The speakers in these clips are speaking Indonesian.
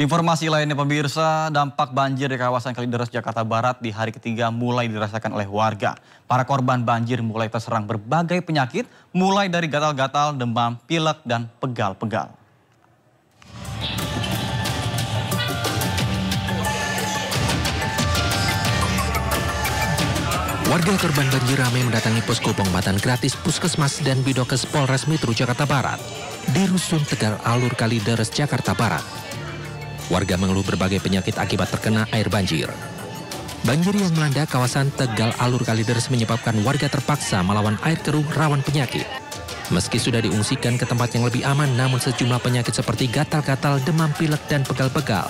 Informasi lainnya pemirsa, dampak banjir di kawasan Kalideres, Jakarta Barat di hari ketiga mulai dirasakan oleh warga. Para korban banjir mulai terserang berbagai penyakit, mulai dari gatal-gatal, demam, pilek, dan pegal-pegal. Warga korban banjir ramai mendatangi posko pengobatan gratis Puskesmas dan Bidokes Polres Metro Jakarta Barat di Rusun Tegal Alur Kalideres, Jakarta Barat. Warga mengeluh berbagai penyakit akibat terkena air banjir. Banjir yang melanda kawasan Tegal Alur Kalideres menyebabkan warga terpaksa melawan air keruh rawan penyakit. Meski sudah diungsikan ke tempat yang lebih aman, namun sejumlah penyakit seperti gatal-gatal, demam, pilek, dan pegal-pegal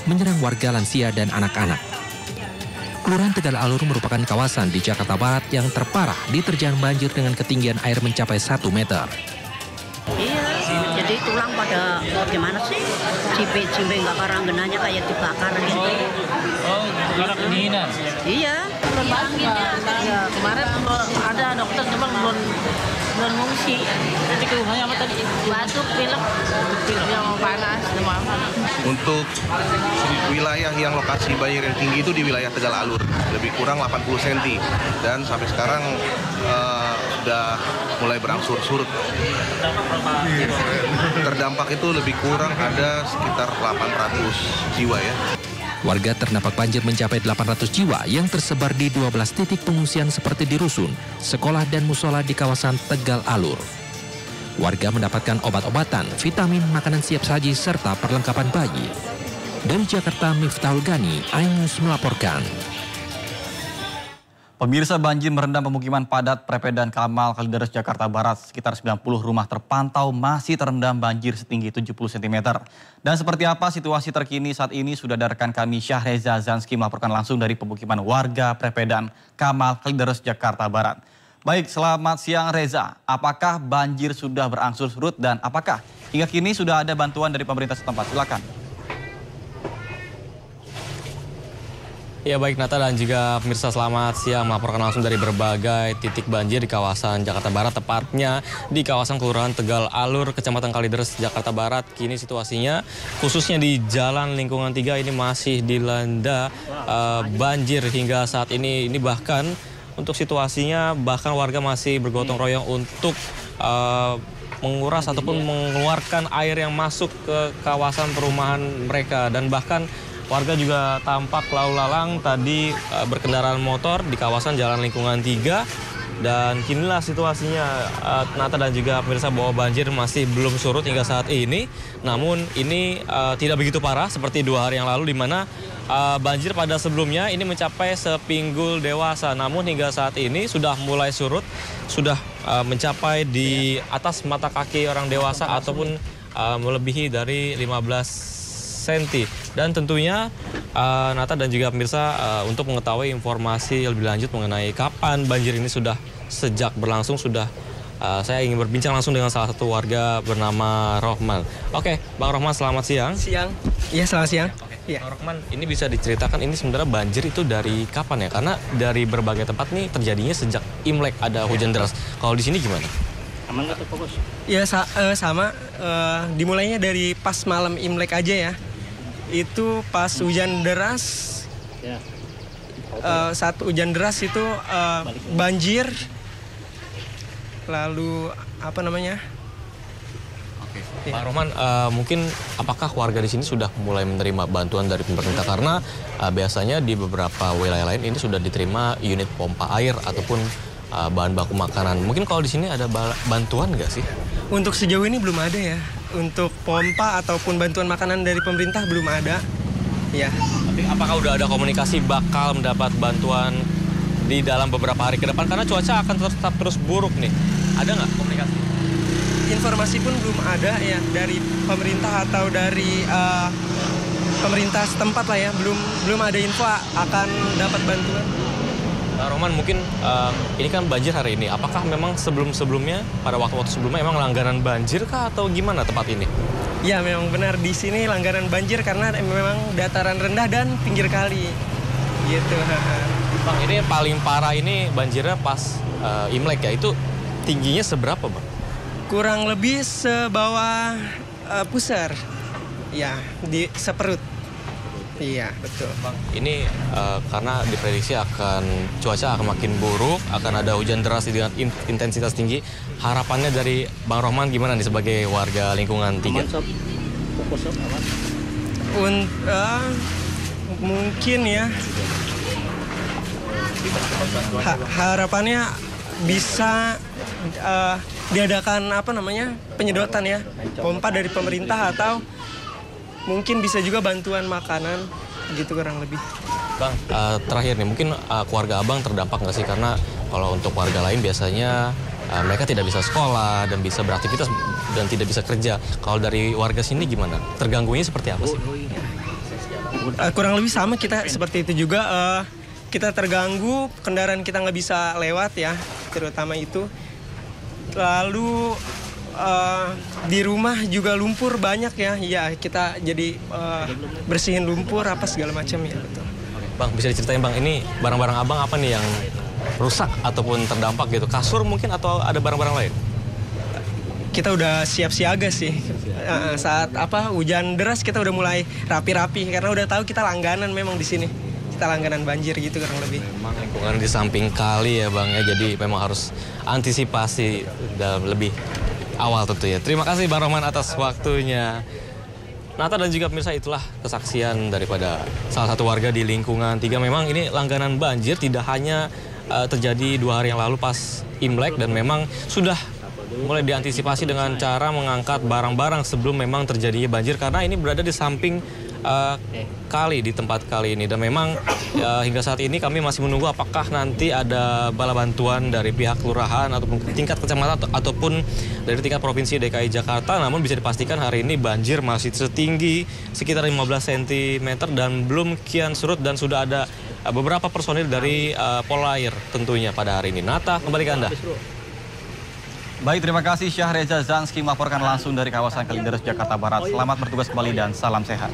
menyerang warga lansia dan anak-anak. Kelurahan Tegal Alur merupakan kawasan di Jakarta Barat yang terparah diterjang banjir dengan ketinggian air mencapai 1 meter. Iya, jadi tulang pada gimana sih? Cimbe nggak karanggenanya kayak dibakar gitu. Oh, karena kedinginan? Iya. Ya, kemarin ada dokter cuma belum ngungsi. Jadi keluhannya apa tadi? Batuk, pilek. Yang panas, demam. Untuk wilayah yang lokasi banjir yang tinggi itu di wilayah Tegal Alur, lebih kurang 80 cm. Dan sampai sekarang sudah mulai berangsur surut. Terdampak itu lebih kurang ada sekitar 800 jiwa ya. Warga terdampak banjir mencapai 800 jiwa yang tersebar di 12 titik pengungsian seperti di rusun, sekolah, dan musola di kawasan Tegal Alur. Warga mendapatkan obat-obatan, vitamin, makanan siap saji, serta perlengkapan bayi. Dari Jakarta, Miftahul Gani, iNews melaporkan. Pemirsa, banjir merendam pemukiman padat Prepedan Kamal, Kalideres, Jakarta Barat. Sekitar 90 rumah terpantau masih terendam banjir setinggi 70 cm. Dan seperti apa situasi terkini saat ini sudah ada rekan kami Syahreza Zanski melaporkan langsung dari pemukiman warga Prepedan Kamal, Kalideres, Jakarta Barat. Baik, selamat siang Reza. Apakah banjir sudah berangsur surut dan apakah hingga kini sudah ada bantuan dari pemerintah setempat? Silakan. Ya baik Nata dan juga pemirsa, selamat siang, melaporkan langsung dari berbagai titik banjir di kawasan Jakarta Barat, tepatnya di kawasan Kelurahan Tegal Alur, Kecamatan Kalideres, Jakarta Barat. Kini situasinya khususnya di Jalan Lingkungan 3 ini masih dilanda banjir hingga saat ini. Ini bahkan untuk situasinya bahkan warga masih bergotong royong untuk menguras ataupun mengeluarkan air yang masuk ke kawasan perumahan mereka, dan bahkan warga juga tampak lalu lalang tadi berkendaraan motor di kawasan Jalan Lingkungan 3. Dan kinilah situasinya, Nata dan juga pemirsa, bahwa banjir masih belum surut hingga saat ini. Namun ini tidak begitu parah seperti 2 hari yang lalu, di mana banjir pada sebelumnya ini mencapai sepinggul dewasa. Namun hingga saat ini sudah mulai surut, sudah mencapai di atas mata kaki orang dewasa ataupun melebihi dari 15 cm. Dan tentunya Nata dan juga pemirsa, untuk mengetahui informasi lebih lanjut mengenai kapan banjir ini sudah sejak berlangsung, saya ingin berbincang langsung dengan salah satu warga bernama Rohman. Oke, Bang Rohman, selamat siang. Siang. Iya, selamat siang. Oke. Ya. Bang Rohman, ini bisa diceritakan ini sebenarnya banjir itu dari kapan ya? Karena dari berbagai tempat nih terjadinya sejak Imlek ada hujan deras. Kalau di sini gimana? Aman nggak tuh fokus? Ya sama. Dimulainya dari pas malam Imlek aja ya. Itu pas hujan deras. Ya. Saat hujan deras itu banjir. Lalu apa namanya? Oke. Pak Rohman, mungkin apakah warga di sini sudah mulai menerima bantuan dari pemerintah? Karena biasanya di beberapa wilayah lain ini sudah diterima unit pompa air ataupun bahan baku makanan. Mungkin kalau di sini ada bantuan nggak sih? Untuk sejauh ini belum ada ya. Untuk pompa ataupun bantuan makanan dari pemerintah belum ada. Ya. Tapi apakah udah ada komunikasi bakal mendapat bantuan di dalam beberapa hari ke depan? Karena cuaca akan tetap terus buruk nih. Ada nggak komunikasi? Informasi pun belum ada ya dari pemerintah atau dari pemerintah setempat lah ya. Belum ada info akan dapat bantuan. Pak Rohman, mungkin ini kan banjir hari ini. Apakah memang sebelum-sebelumnya, pada waktu-waktu sebelumnya emang langganan banjir kah atau gimana tempat ini? Ya, memang benar di sini langganan banjir karena memang dataran rendah dan pinggir kali. Gitu. Bang, ini paling parah ini banjirnya pas Imlek ya. Itu tingginya seberapa, Bang? Kurang lebih sebawah pusar. ya di seperut. Iya, betul. Bang, ini karena diprediksi cuaca akan makin buruk, akan ada hujan deras dengan intensitas tinggi. Harapannya dari Bang Rohman gimana nih sebagai warga lingkungan 3? Mungkin ya, harapannya bisa diadakan penyedotan ya, pompa dari pemerintah atau mungkin bisa juga bantuan makanan, gitu kurang lebih. Bang, terakhir nih, mungkin keluarga Abang terdampak nggak sih? Karena kalau untuk warga lain biasanya mereka tidak bisa sekolah dan bisa beraktivitas dan tidak bisa kerja. Kalau dari warga sini gimana? Terganggunya seperti apa sih? Kurang lebih sama, kita seperti itu juga. Kita terganggu, kendaraan kita nggak bisa lewat ya, terutama itu. Lalu di rumah juga lumpur banyak ya, kita jadi bersihin lumpur apa segala macam ya, betul. Bang, bisa diceritain Bang, ini barang-barang Abang apa nih yang rusak ataupun terdampak gitu? Kasur mungkin atau ada barang-barang lain? Kita udah siap siaga sih. Saat hujan deras kita udah mulai rapi-rapi karena udah tahu kita langganan memang di sini. Kita langganan banjir gitu kurang lebih. Memang lingkungan di samping kali ya Bang ya, jadi memang harus antisipasi dalam lebih awal tentu ya. Terima kasih Bang Rohman atas waktunya. Nata dan juga pemirsa, itulah kesaksian daripada salah satu warga di lingkungan 3. Memang ini langganan banjir tidak hanya terjadi 2 hari yang lalu pas Imlek, dan memang sudah mulai diantisipasi dengan cara mengangkat barang-barang sebelum memang terjadinya banjir, karena ini berada di samping kali di tempat kali ini. Dan memang hingga saat ini kami masih menunggu apakah nanti ada bala bantuan dari pihak kelurahan ataupun tingkat kecamatan ataupun dari tingkat provinsi DKI Jakarta. Namun bisa dipastikan hari ini banjir masih setinggi sekitar 15 cm dan belum kian surut, dan sudah ada beberapa personil dari Polair tentunya pada hari ini. Nata, kembali ke Anda. Baik, terima kasih Syahreza Zanski melaporkan langsung dari kawasan Kalideres, Jakarta Barat. Selamat bertugas kembali dan salam sehat.